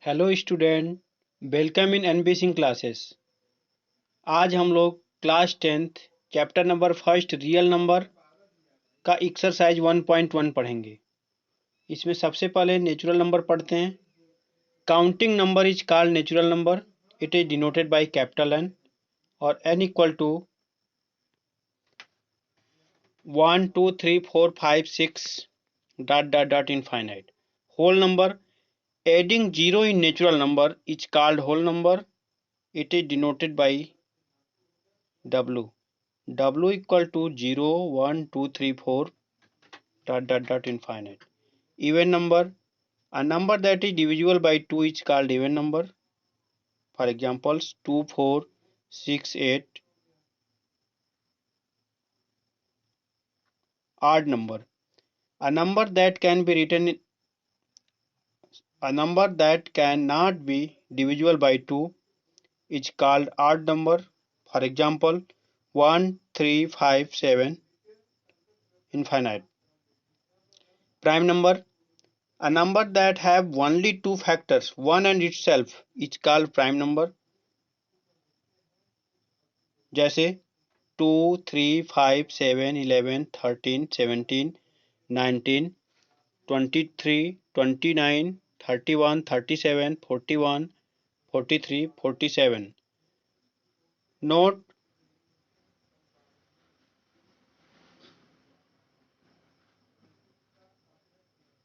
Hello student, welcome in NB Singh classes. आज हम लोग class 10th chapter number first real number का exercise 1.1 पढ़ेंगे। इसमें सबसे पहले नेचुरल नंबर पढ़ते हैं। Counting number is called natural number. It is denoted by capital N और N equal to 1 2 3 4 5 6 dot dot dot infinite. Whole number adding zero in natural number is called whole number. It is denoted by W. W equal to 0, 1, 2, 3, 4 dot dot dot infinite. Even number, a number that is divisible by 2 is called even number. For examples 2, 4, 6, 8. Odd number, a number that can be written a number that cannot be divisible by 2 is called odd number. For example 1, 3, 5, 7. Infinite. Prime number, a number that have only two factors, 1 and itself, is called prime number. जैसे 2, 3, 5, 7, 11, 13, 17, 19, 23, 29, 31, 37, 41, 43, 47. Note,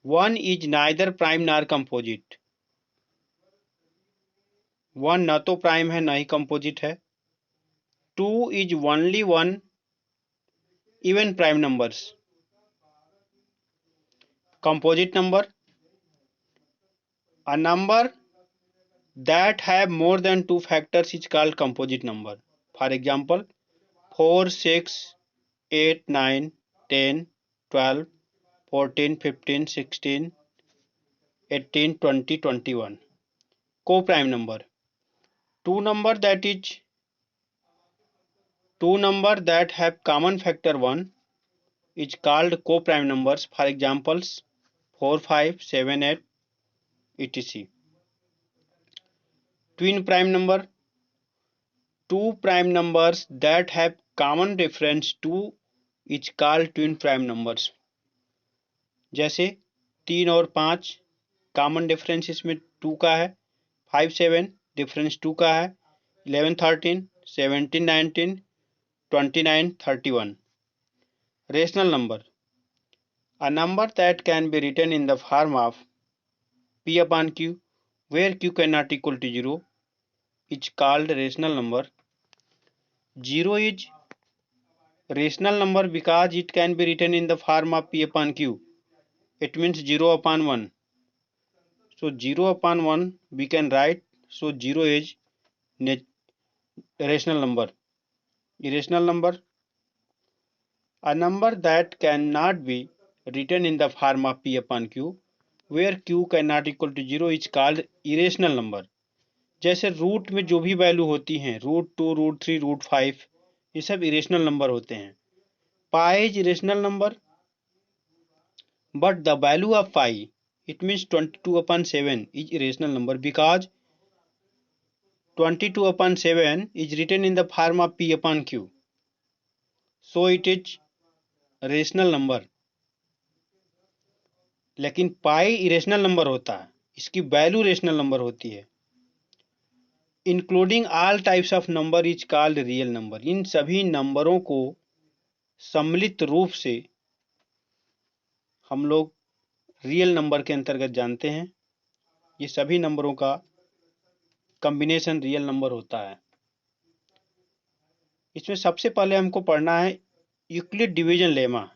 one is neither prime nor composite. One न तो prime है न ही composite है। 2 is only one even prime numbers. Composite number, a number that have more than two factors is called composite number. For example 4, 6, 8, 9, 10, 12, 14, 15, 16, 18, 20, 21. Co-prime number, two number that have common factor 1 is called co-prime numbers. For examples 4, 5, 7, 8, etc. Twin prime number, two prime numbers that have common difference 2 is called twin prime numbers. जैसे 3 और 5 common difference इसमें 2 का है, 5, 7 difference 2 का है, 11, 13, 17, 19, 29, 31. Rational number, a number that can be written in the form of P upon Q where Q cannot equal to 0 is called rational number. 0 is rational number because it can be written in the form of P upon Q. It means 0 upon 1. So 0 upon 1 we can write. So 0 is rational number. Irrational number, a number that cannot be written in the form of P upon Q where Q cannot equal to 0 is called irrational number. जैसे root में जो भी value होती हैं, √2, √3, √5, ये सब irrational number होते हैं. Pi is irrational number but the value of pi, it means 22 upon 7 is irrational number because 22 upon 7 is written in the form of P upon Q. So it is rational number. लेकिन पाई irrational number होता है, इसकी value rational number होती है. Including all types of number is called real number. इन सभी नंबरों को सम्मिलित रूप से हम लोग रियल नंबर के अंतर्गत जानते हैं. ये सभी नंबरों का कॉम्बिनेशन रियल नंबर होता है. इसमें सबसे पहले हमको पढ़ना है Euclid division lemma.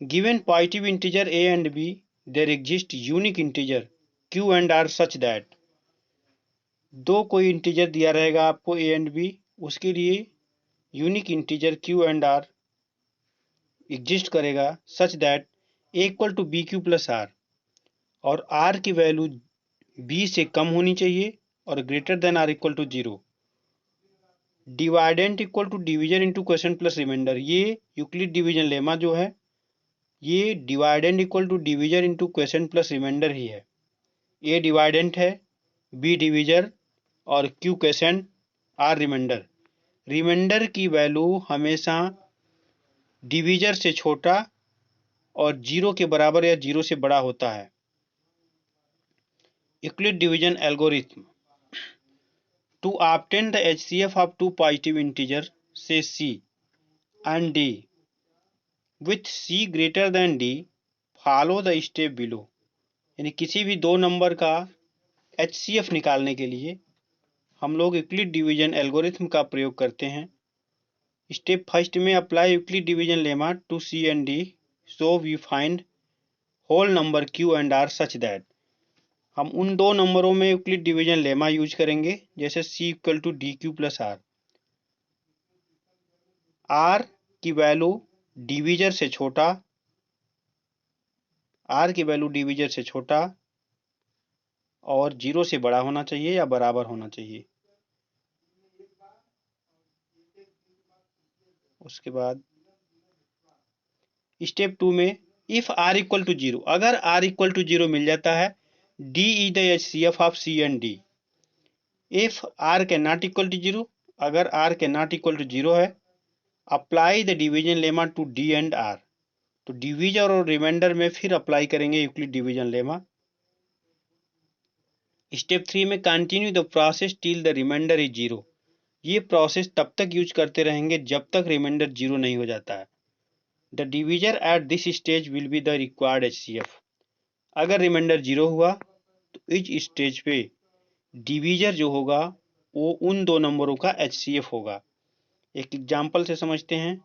Given positive integer a and b, there exist unique integer q and r such that. दो कोई इंटीजर दिया रहेगा आपको a and b, उसके लिए unique integer q and r exist करेगा such that a equal to B Q plus R और r की वैल्यू b से कम होनी चाहिए और greater than r equal to 0. Dividend equal to division into question plus reminder. ये Euclid division lemma जो है ये dividend equal to division into question plus reminder ही है. ए डिवाइडेंट है, बी डिवीजर और Q question, are reminder. Reminder की value हमेशा डिवीजर से छोटा और जीरो के बराबर या जीरो से बड़ा होता है। Euclid division algorithm. To obtain the HCF of two positive integers, say C and D, with C greater than D, follow the step below। यानी किसी भी दो नंबर का HCF निकालने के लिए हम लोग यूक्लिड डिवीजन एल्गोरिथम का प्रयोग करते हैं। स्टेप फर्स्ट में apply Euclid division lemma to C and D, so we find whole number Q and R such that. हम उन दो नंबरों में यूक्लिड डिवीजन लेमा यूज करेंगे, जैसे C equal to D Q plus R. R की value divisor से छोटा, आर की वैल्यू डिवीजर से छोटा और जीरो से बड़ा होना चाहिए या बराबर होना चाहिए। उसके बाद स्टेप 2 में if R equal to zero, अगर आर इक्वल टू जीरो मिल जाता है, D is the HCF of C and D। If R के नॉट इक्वल टू जीरो, अगर आर के नॉट इक्वल टू जीरो है, apply the division lemma to D and R। तो divisor और remainder में फिर अप्लाई करेंगे यूक्लिड डिवीजन लेमा। स्टेप 3 में continue the process till the remainder is zero. ये प्रोसेस तब तक यूज करते रहेंगे जब तक रिमाइंडर जीरो नहीं हो जाता है। The divisor at this stage will be the required HCF। अगर रिमाइंडर जीरो हुआ तो इस स्टेज पे डिवीजर जो होगा वो उन दो नंबरों का HCF होगा। एक एग्जाम्पल से समझते हैं।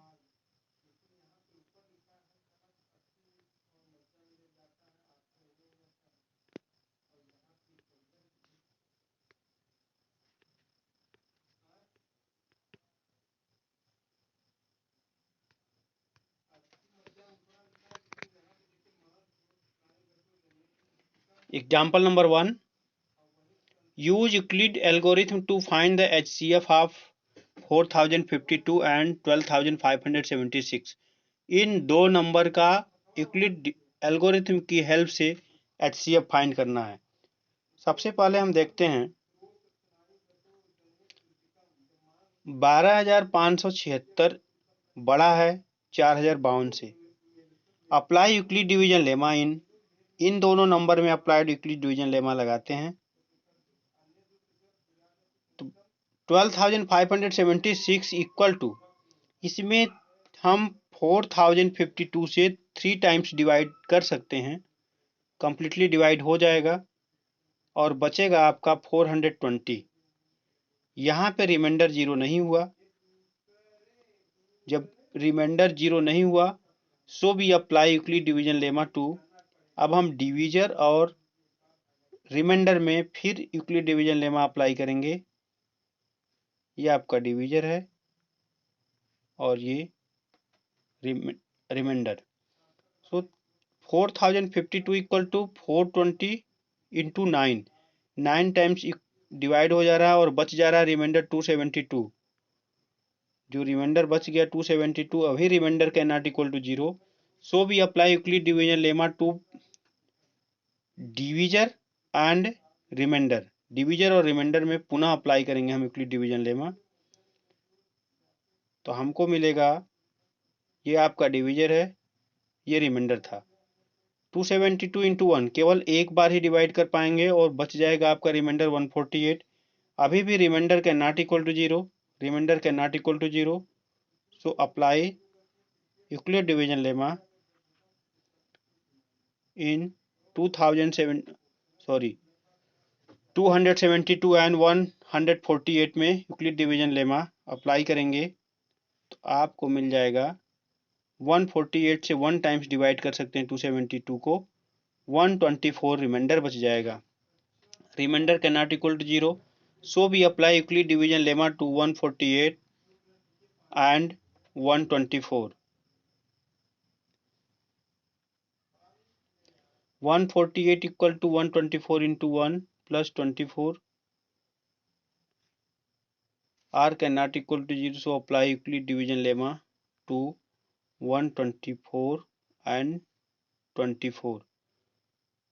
Example number 1, use Euclid algorithm to find the HCF of 4052 and 12576। इन दो नंबर का यूक्लिड एल्गोरिथम की हेल्प से HCF फाइंड करना है। सबसे पहले हम देखते हैं 12576 बड़ा है 4052 से। अप्लाई यूक्लिड डिवीजन लेमा इन दोनों नंबर में अप्लाइड यूक्लिड डिवीजन लेमा लगाते हैं तो 12576 इक्वल टू, इसमें हम 4052 से 3 टाइम्स डिवाइड कर सकते हैं, कंप्लीटली डिवाइड हो जाएगा और बचेगा आपका 420। यहाँ पे रिमाइंडर जीरो नहीं हुआ। जब रिमाइंडर जीरो नहीं हुआ सो भी apply Euclid division lemma to. अब हम डिवीजर और रिमाइंडर में फिर यूक्लिड डिवीजन लेमा अप्लाई करेंगे। ये आपका डिवीजर है और ये remainder. So 4052 equal to 420 into 9, 9 times divide हो जा रहा है और बच जा रहा है रिमाइंडर 272। जो रिमाइंडर बच गया 272, अभी remainder can not equal to zero, so we apply Euclid division lemma to divisor and remainder. Divisor और रिमाइंडर में पुनः अप्लाई करेंगे हम यूक्लिड डिवीजन लेमा। तो हमको मिलेगा, ये आपका डिवीजर है, ये रिमाइंडर था। 272 इंटू 1 केवल एक बार ही डिवाइड कर पाएंगे और बच जाएगा आपका रिमाइंडर 148। अभी भी remainder can not equal to zero, remainder can not equal to zero, so apply Euclid division lemma in 272 and 148 में यूक्लिड डिवीजन लेमा अप्लाई करेंगे तो आपको मिल जाएगा 148 से 1 टाइम्स डिवाइड कर सकते हैं 272 को, 124 रिमाइंडर बच जाएगा। Remainder can not equal to zero, so we apply Euclid division lemma to 148 and 124। 148 equal to 124 into 1 plus 24। R can not equal to zero, so apply Euclid division lemma to 124 and 24।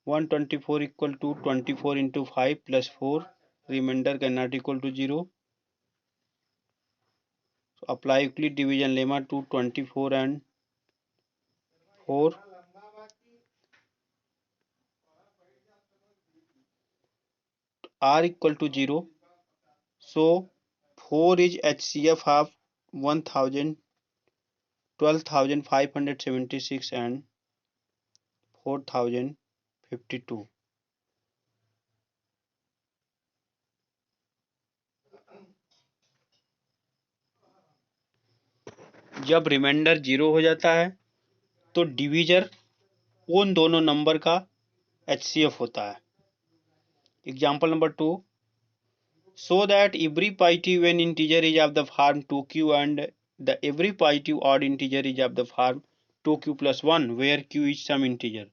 124 equal to 24 into 5 plus 4. Remainder cannot equal to 0. So apply Euclid division lemma to 24 and 4. R equal to 0. So 4 is HCF of 1000, 12,576 and 4052. जब reminder 0 हो जाता है तो divisor उन दोनों number का HCF होता है. Example number 2. So that every positive even integer is of the form 2q and the every positive odd integer is of the form 2q plus 1 where q is some integer.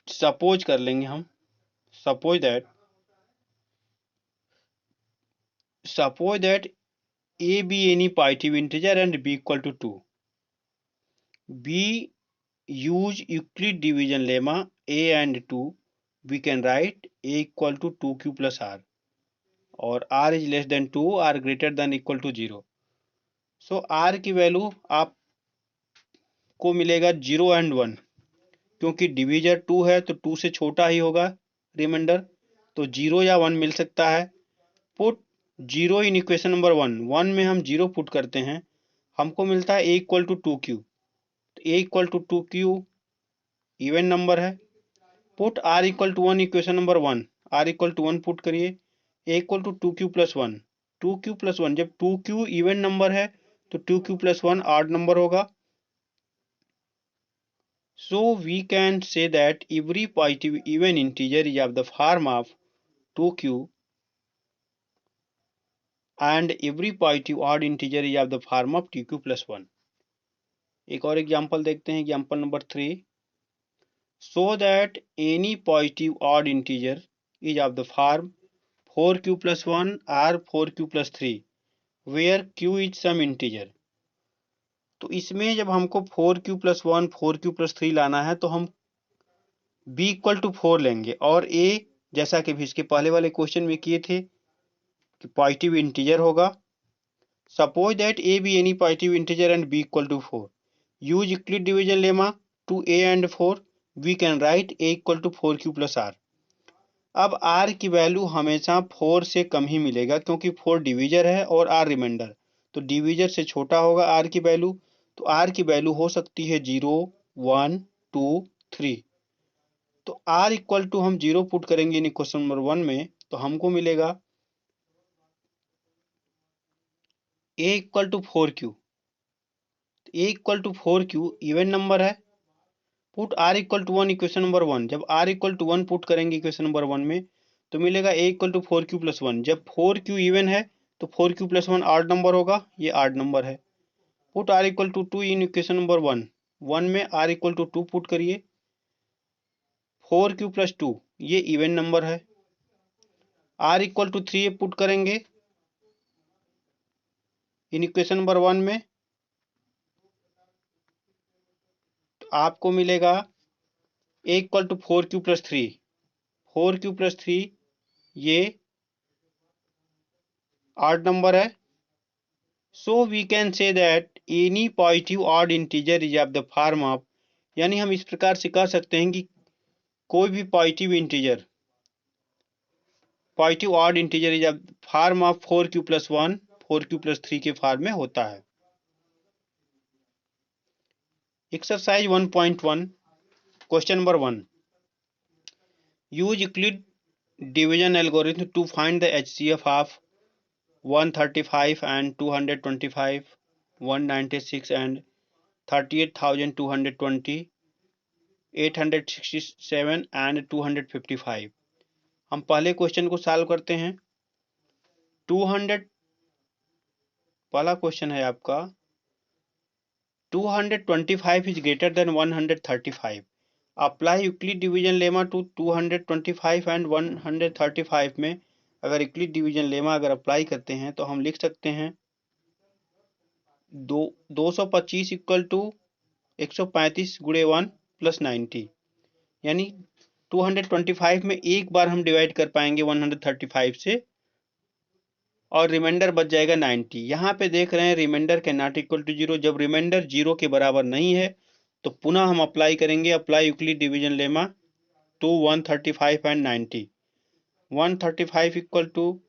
Suppose कर लेंगे हम. suppose that a be any positive integer and b equal to 2. b use Euclid division lemma a and 2. We can write a equal to 2q plus r or r is less than 2 or greater than equal to 0. So r की value आपको मिलेगा 0 and 1. क्योंकि divisor 2 है तो 2 से छोटा ही होगा reminder, तो 0 या 1 मिल सकता है. पुट 0 इन इक्वेशन नंबर 1 में हम 0 पुट करते हैं, हमको मिलता है a इक्वल टू 2q. तो a equal to 2q even number है. Put r equal to 1 equation number 1, r equal to 1 put करिए, a equal to 2q plus 1. 2q plus 1, जब 2q इवन नंबर है तो 2q प्लस 1 ऑड नंबर होगा. So we can say that every positive even integer is of the form of 2q and every positive odd integer is of the form of 2q plus 1. एक और example देखते हैं. Example number 3. So that any positive odd integer is of the form 4q plus 1 or 4q plus 3 where q is some integer. तो इसमें जब हमको 4q plus 1 4q plus 3 लाना है तो हम b इक्वल टू 4 लेंगे और a जैसा कि भी इसके पहले वाले क्वेश्चन में किए थे कि पॉजिटिव इंटीजर होगा. Suppose that a be any positive integer and b equal to 4. Use Euclid division lemma to a and 4. we can write a equal to 4q plus r. अब r की value हमेशा 4 से कम ही मिलेगा क्योंकि 4 divisor है और r reminder, तो divisor से छोटा होगा r की वैल्यू. तो r की वैल्यू हो सकती है 0, 1, 2, 3. तो r इक्वल टू हम 0 पुट करेंगे इन क्वेश्चन नंबर 1 में तो हमको मिलेगा a equal to 4q. a equal to 4q even number है. Put r equal to 1 equation number 1. जब r इक्वल टू 1 पुट करेंगे इक्वेशन नंबर 1 में तो मिलेगा a equal to 4q plus 1. जब 4q इवन है तो 4q प्लस 1 ऑड नंबर होगा, ये ऑड नंबर है. Put r equal to 2 in equation number 1 में r इक्वल टू 2 पुट करिए. 4q प्लस 2 ये इवन नंबर है. r इक्वल टू 3 पुट करेंगे इन इक्वेशन नंबर 1 में तो आपको मिलेगा a equal to 4q plus 3. 4q plus 3 ये ऑड नंबर है. So we can say that any positive odd integer is of the form of, यानी हम इस प्रकार से कह सकते हैं कि कोई भी positive integer positive odd integer is of form of 4q plus 1 4q plus 3 के फॉर्म में होता है. Exercise 1.1 question number 1. Use Euclid division algorithm to find the HCF of 135 and 225, 196 and 38,220, 867 and 255. हम पहले क्वेश्चन को सॉल्व करते हैं. 200 पहला क्वेश्चन है आपका 225 is greater than 135. Apply Euclid division lemma to 225 and 135 में अगर यूक्लिड डिवीजन लेमा अगर अप्लाई करते हैं तो हम लिख सकते हैं 225 इक्वल टू 135 गुणे 1 प्लस 90. यानी 225 में एक बार हम डिवाइड कर पाएंगे 135 से, और रिमाइंडर बच जाएगा 90। यहाँ पे देख रहे हैं remainder can not equal to 0। जब रिमाइंडर 0 के बराबर नहीं है तो पुनः हम अप्लाई करेंगे, apply Euclid division lemma to 135 and 90। 135 equal to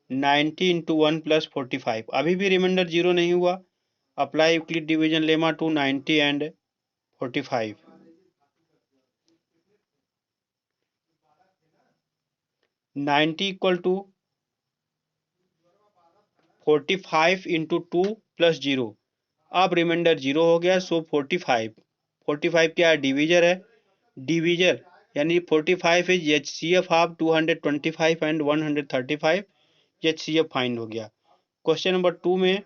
90 into 1 plus 45। अभी भी रिमाइंडर 0 नहीं हुआ, apply Euclid division lemma to 90 and 45। 90 equal to 45 into 2 plus 0। अब रिमाइंडर 0 हो गया, सो 45 क्या है, डिवीजर है, डिवीजर यानी 45 is HCF of 225 and 135, HCF find हो गया। क्वेश्चन नंबर 2 में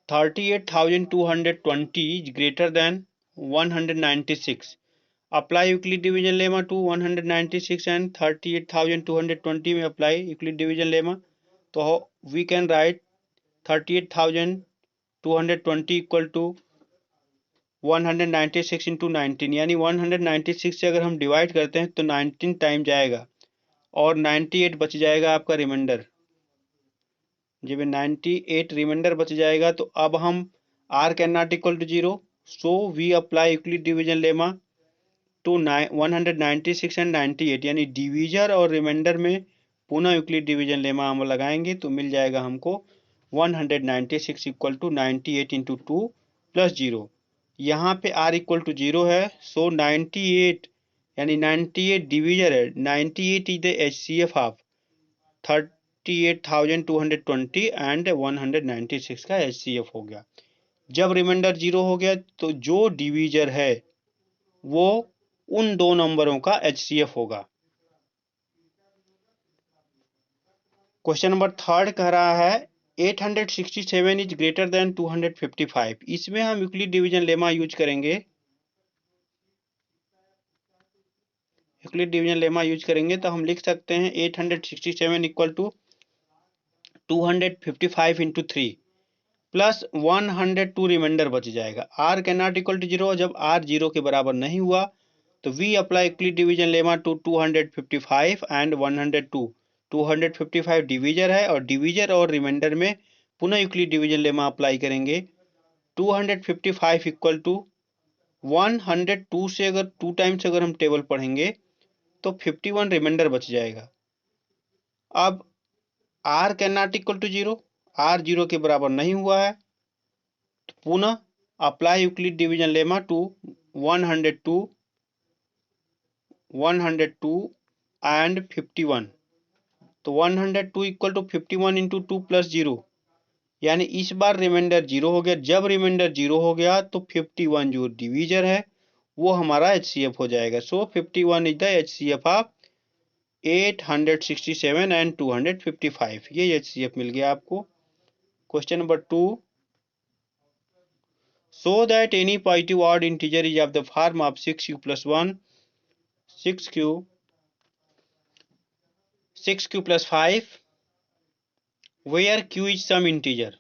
38,220 is greater than 196। Apply Euclid division lemma to 196 and 38,220 में अप्लाई यूक्लिड डिवीजन लेमा, तो we can write 38,220 equal to 196 into 19, यानी 196 से अगर हम डिवाइड करते हैं तो 19 टाइम जाएगा और 98 बच जाएगा आपका रिमाइंडर। जब 98 रिमाइंडर बच जाएगा तो अब हम r can not equal to 0, so we apply Euclid division lemma to 196 and 98, यानी डिवीजर और रिमाइंडर में पुनः यूक्लिड डिवीजन लेमा हम लगाएंगे तो मिल जाएगा हमको 196 इक्वल टू 98 इंटू 2 प्लस 0। यहाँ पे r इक्वल टू 0 है, सो 98 यानी 98 डिवीजर है, 98 is the HCF of 38,220 and 196 का HCF हो गया। जब रिमाइंडर 0 हो गया तो जो डिवीजर है वो उन दो नंबरों का HCF होगा। क्वेश्चन नंबर 3 कह रहा है 867 इज ग्रेटर देन 255। इसमें हम यूक्लिड डिवीजन लेमा यूज करेंगे, यूक्लिड डिवीजन लेमा यूज करेंगे तो हम लिख सकते हैं 867 equal to 255 into 3 plus 102 remainder बच जाएगा। r can not equal to 0, जब r 0 के बराबर नहीं हुआ तो we apply Euclid division lemma to 255 and 102। 255 divisor है और डिवीजर और रिमाइंडर में पुनः यूक्लिड डिवीजन लेमा अप्लाई करेंगे। 255 इक्वल टू 102 से अगर 2 टाइम्स अगर हम टेबल पढ़ेंगे तो 51 रिमाइंडर बच जाएगा। अब r can not equal to 0, r 0 के बराबर नहीं हुआ है तो पुनः apply Euclid division lemma to 102 and 51, तो 102 इक्वल टू 51 इंटू 2 प्लस 0, यानी इस बार रिमाइंडर 0 हो गया। जब रिमाइंडर 0 हो गया तो 51 जो डिवीजर है वो हमारा HCF हो जाएगा। सो 51 is the HCF of 867 and 255, ये HCF मिल गया आपको। Question number 2, so that any positive odd integer is of the form of 6q plus 1, 6q plus 5 where q is some integer।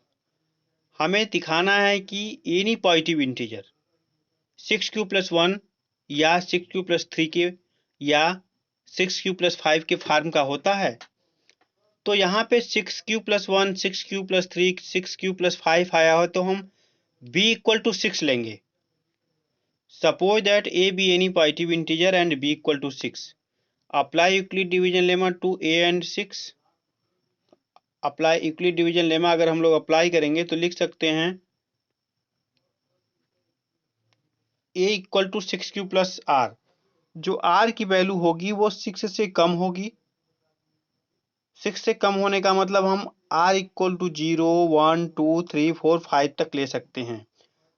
हमें दिखाना है कि any positive integer 6q plus 1 या 6q plus 3 के या 6q plus 5 के form का होता है। तो यहाँ पे 6q plus 1, 6q plus 3, 6q plus 5 आया हो तो हम b इक्वल टू 6 लेंगे। Suppose that a be any positive integer and b equal to 6. Apply Euclid division lemma to a and 6. Apply Euclid division lemma अगर हम लोग apply करेंगे तो लिख सकते हैं a equal to 6q plus r। जो r की वैल्यू होगी वो 6 से कम होगी। 6 से कम होने का मतलब हम r इक्वल टू 0, 1, 2, 3, 4, 5 तक ले सकते हैं।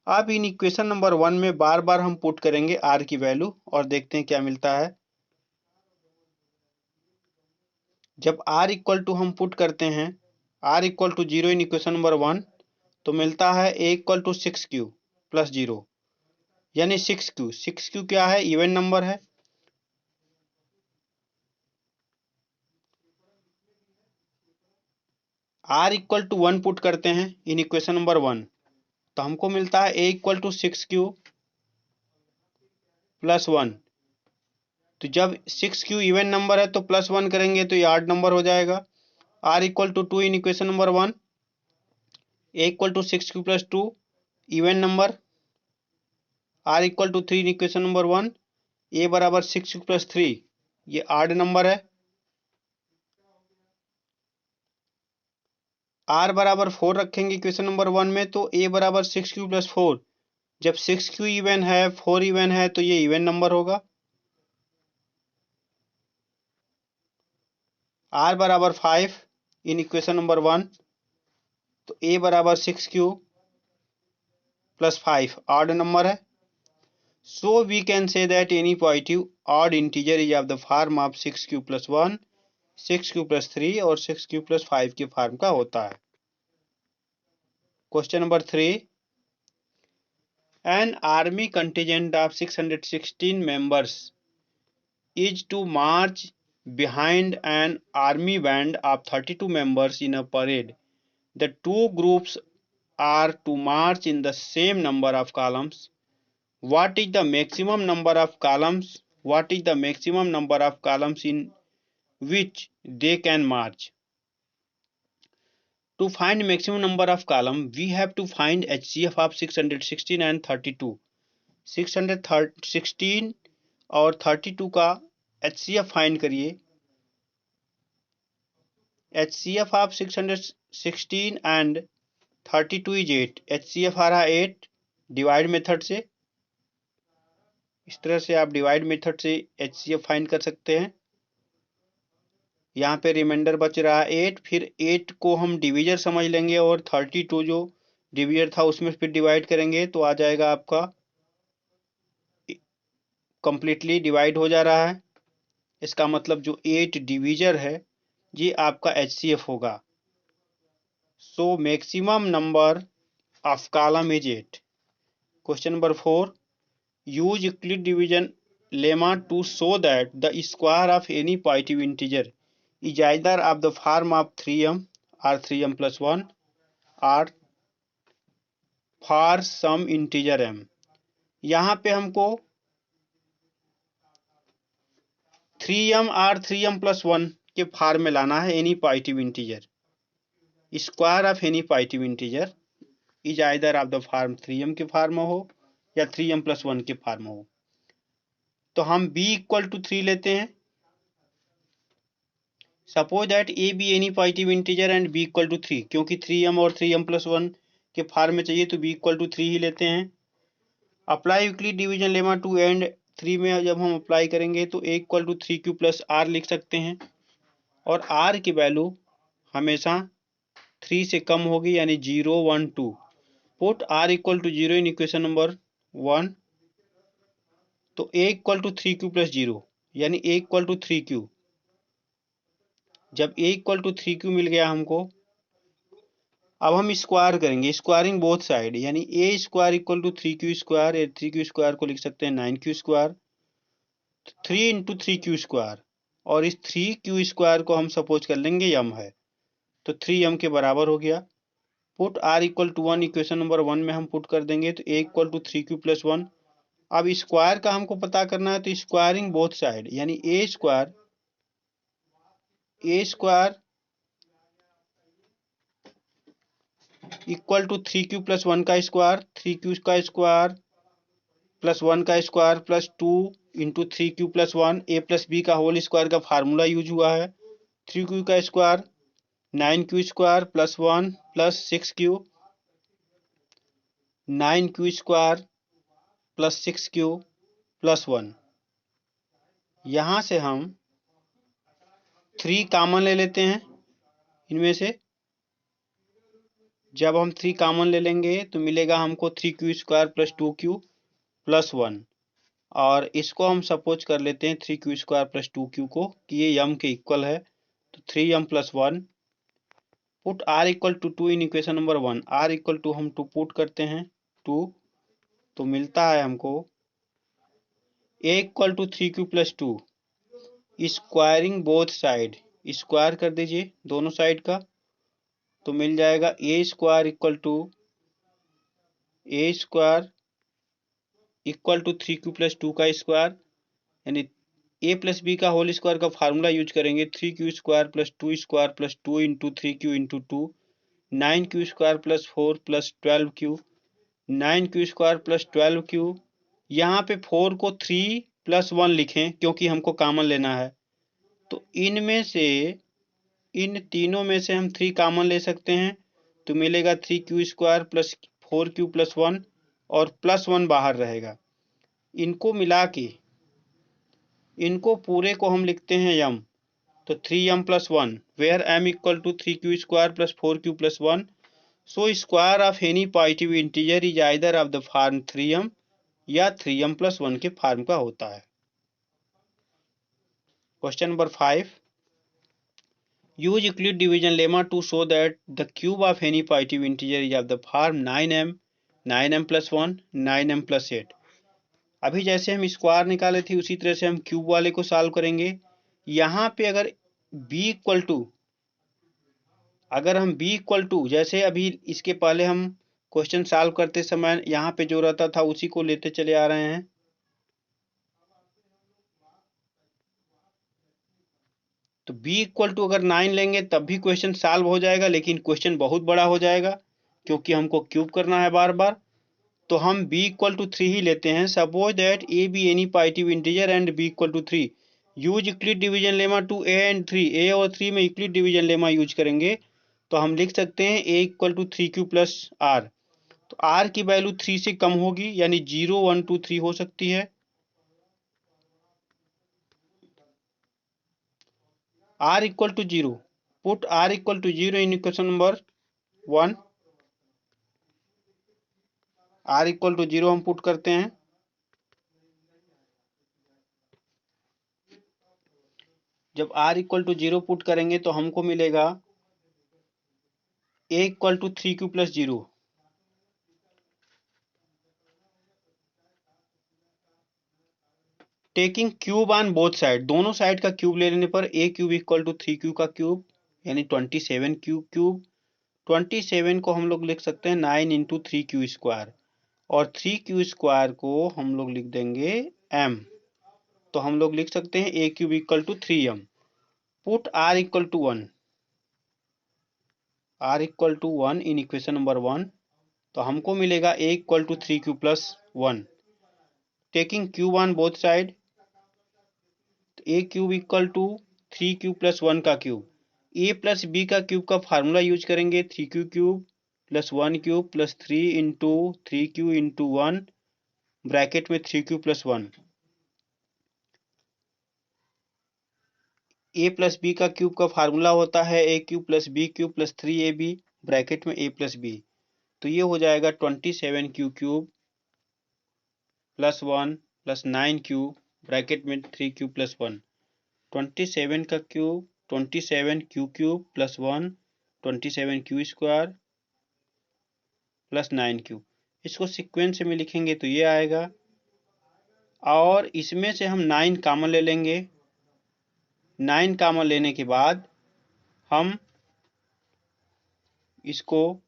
अब इन इक्वेशन नंबर 1 में बार बार हम पुट करेंगे r की वैल्यू और देखते हैं क्या मिलता है। जब r इक्वल टू हम पुट करते हैं r equal to 0 in equation number 1 तो मिलता है a equal to 6q plus 0, यानी 6q क्या है, इवन नंबर है। r इक्वल टू 1 पुट करते हैं इन इक्वेशन नंबर 1 तो हमको मिलता है a इक्वल टू 6q +1। तो जब 6q इवन नंबर है तो +1 करेंगे तो ये ऑड नंबर हो जाएगा। r = 2 in equation number 1, a = 6q + 2 even number, r = 3 in equation number 1, a = 6q + 3 ये ऑड नंबर है। r = 4 रखेंगे इक्वेशन नंबर 1 में तो a = 6q + 4। जब 6q इवन है 4 इवन है तो ये इवन नंबर होगा। r = 5 इन इक्वेशन नंबर 1 तो a = 6q + 5 ऑड नंबर है। So we can say that any positive odd integer is of the form of 6q + 1, 6q + 3 और 6q + 5 के फॉर्म का होता है। Question number 3, an army contingent of 616 members is to march behind an army band of 32 members in a parade. The two groups are to march in the same number of columns. What is the maximum number of columns? What is the maximum number of columns in which they can march? To find maximum number of columns, we have to find HCF of 616 and 32. 616 और 32 का HCF find करिए। HCF of 616 and 32 is 8। HCF आ रहा 8 divide method से। इस तरह से आप divide method से HCF फाइंड कर सकते हैं। यहाँ पे रिमाइंडर बच रहा 8, फिर 8 को हम डिवीजर समझ लेंगे और 32 जो डिवीजर था उसमें फिर डिवाइड करेंगे तो आ जाएगा आपका कंप्लीटली डिवाइड हो जा रहा है। इसका मतलब जो 8 डिवीजर है ये आपका HCF होगा। So maximum number of column is 8। Question number 4, use Euclid division lemma to show that the square of any positive integer is either of the form of 3m or 3m + 1 or for some integer m। यहाँ पे हमको 3m और 3m + 1 के form में लाना है any positive integer. Square of any positive integer is either of the form 3m के form में हो या 3m + 1 के फॉर्म में हो। तो हम b = 3 लेते हैं। Suppose that a be any positive integer and b = 3, क्योंकि 3m और 3m + 1 के फॉर्म में चाहिए तो b = 3 ही लेते हैं। Apply Euclid division lemma 2 and 3 में जब हम अप्लाई करेंगे तो a = 3q + r लिख सकते हैं और r की वैल्यू हमेशा 3 से कम होगी यानी 0 1 2। Put r = 0 in equation number 1 तो a = 3q + 0 यानी a = 3q। जब a = 3q मिल गया हमको, अब हम स्क्वायर करेंगे, स्क्वायरिंग बोथ साइड यानी a² = 3q²। 3q² को लिख सकते हैं 9q², 3 × 3q² और इस 3q² को हम सपोज कर लेंगे m है तो 3m के बराबर हो गया। पुट r = 1 इक्वेशन नंबर 1 में हम पुट कर देंगे तो a = 3q + 1। अब स्क्वायर का हमको पता करना है तो स्क्वायरिंग बोथ साइड यानी a² = 3q + 1 का स्क्वायर, 3q का स्क्वायर + 1 का स्क्वायर + 2 × 3q + 1 a + b का होल स्क्वायर का फार्मूला यूज हुआ है। 3q का square 9q² + 1 + 6q, 9q² + 6q + 1। यहाँ से हम 3 कॉमन ले लेते हैं इनमें से। जब हम 3 कॉमन ले लेंगे तो मिलेगा हमको 3q² + 2q + 1 और इसको हम सपोज कर लेते हैं 3q² + 2q को कि ये m के इक्वल है तो 3m + 1। Put r = 2 in equation number 1। r = हम 2 पुट करते हैं 2 तो मिलता है हमको a = 3q + 2। Squaring both side, square कर दीजिए दोनों साइड का तो मिल जाएगा a² = a² equal to 3q plus 2 का स्क्वायर, यानी a प्लस बी का होल स्क्वायर का फार्मूला यूज करेंगे 3q square plus 2 square plus 2 into 3q into 2, 9q square plus 4 plus 12q, 9q square plus 12q। यहाँ पे 4 को 3 plus 1 लिखें क्योंकि हमको कॉमन लेना है। तो इन तीनों में से हम 3 कॉमन ले सकते हैं, तो मिलेगा 3q square plus 4q plus 1 और प्लस 1 बाहर रहेगा। इनको मिला के इनको पूरे को हम लिखते हैं m, तो 3m प्लस 1 where m equal to 3q square plus 4q plus 1। So square of any positive integer is either of the form 3m या 3m प्लस 1 के फॉर्म का होता है। Question number 5, use Euclid division lemma to show that the cube of any positive integer is of the form 9m, 9m plus 1, 9m plus 8। अभी जैसे हम square निकाले थे उसी तरह से हम क्यूब वाले को सॉल्व करेंगे। यहाँ पे अगर b इक्वल टू जैसे अभी इसके पहले हम क्वेश्चन सॉल्व करते समय यहाँ पे जो रहता था उसी को लेते चले आ रहे हैं। तो b इक्वल टू अगर 9 लेंगे तब भी क्वेश्चन सॉल्व हो जाएगा, लेकिन क्वेश्चन बहुत बड़ा हो जाएगा क्योंकि हमको क्यूब करना है बार बार। तो हम b इक्वल टू 3 ही लेते हैं। Suppose that a be any positive integer and b equal to 3, use Euclid division lemma to a and 3। a और 3 में यूक्लिड डिवीजन लेमा यूज करेंगे तो हम लिख सकते हैं a equal to 3q plus r। तो r की वैल्यू 3 से कम होगी, यानी 0 1 2 3 हो सकती है। r equal to 0, put r equal to 0 in equation number 1। r equal to 0 हम पुट करते हैं। जब r इक्वल टू 0 पुट करेंगे तो हमको मिलेगा a equal to 3q plus 0। Taking cube on both side, दोनों साइड का क्यूब ले लेने पर a cube equal to 3q का क्यूब यानी 27 क्यूब। 27 को हम लोग लिख सकते हैं 9 इंटू 3q स्क्वायर, और 3q स्क्वायर को हम लोग लिख देंगे m। तो हम लोग लिख सकते हैं a cube equal to 3m। Put r equal to 1, r equal to 1 in equation number 1। तो हमको मिलेगा a equal to 3q plus 1। Taking cube on both side, a cube equal to 3q plus 1 का cube. a plus b का cube का formula use करेंगे 3q cube plus 1 cube plus 3 into 3q into 1 bracket में 3q plus 1। a plus b का cube का formula होता है a cube plus b cube plus 3ab bracket में a plus b। तो ये हो जाएगा 27q cube plus 1 plus 9q bracket में 3q प्लस 1। 27 का cube 27q cube plus 1 27q square plus 9q। इसको सीक्वेंस में लिखेंगे तो ये आएगा, और इसमें से हम 9 कॉमन ले लेंगे। 9 कॉमन लेने के बाद हम इसको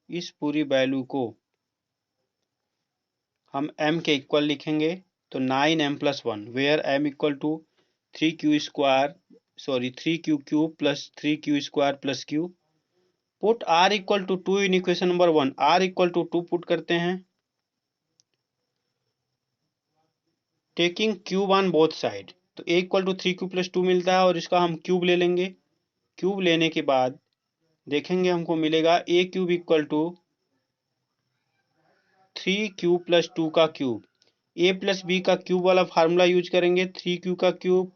इस पूरी वैल्यू को हम m के इक्वल लिखेंगे। तो 9m plus 1 where m equal to 3q cube plus 3q square plus q। Put r equal to 2 in equation number 1। r equal to 2 put करते हैं। Taking cube on both side, तो a equal to 3q plus 2 मिलता है और इसका हम cube ले लेंगे। क्यूब लेने के बाद देखेंगे हमको मिलेगा a cube equal to 3q plus 2 का क्यूब। a प्लस b का क्यूब वाला फार्मूला यूज करेंगे 3q का क्यूब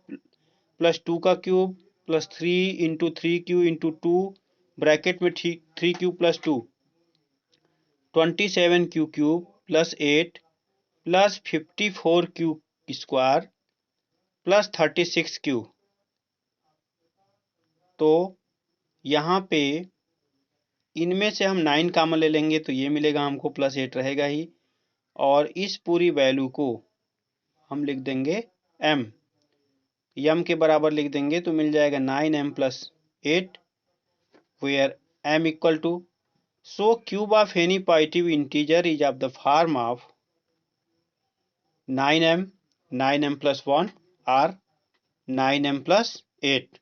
प्लस 2 का cube plus 3 into 3q into 2 bracket में 3q plus 2 27q cube plus 8 plus 54q square plus 36q। तो यहाँ पे इनमें से हम 9 कॉमन ले लेंगे तो ये मिलेगा हमको प्लस 8 रहेगा ही, और इस पूरी वैल्यू को हम लिख देंगे m के बराबर लिख देंगे तो मिल जाएगा 9m plus 8 where m equal to, so cube of any positive integer is of the form of 9m, 9m plus 1 or 9m plus 8.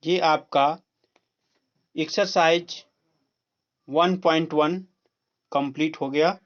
ये आपका एक्सरसाइज 1.1 कंप्लीट हो गया।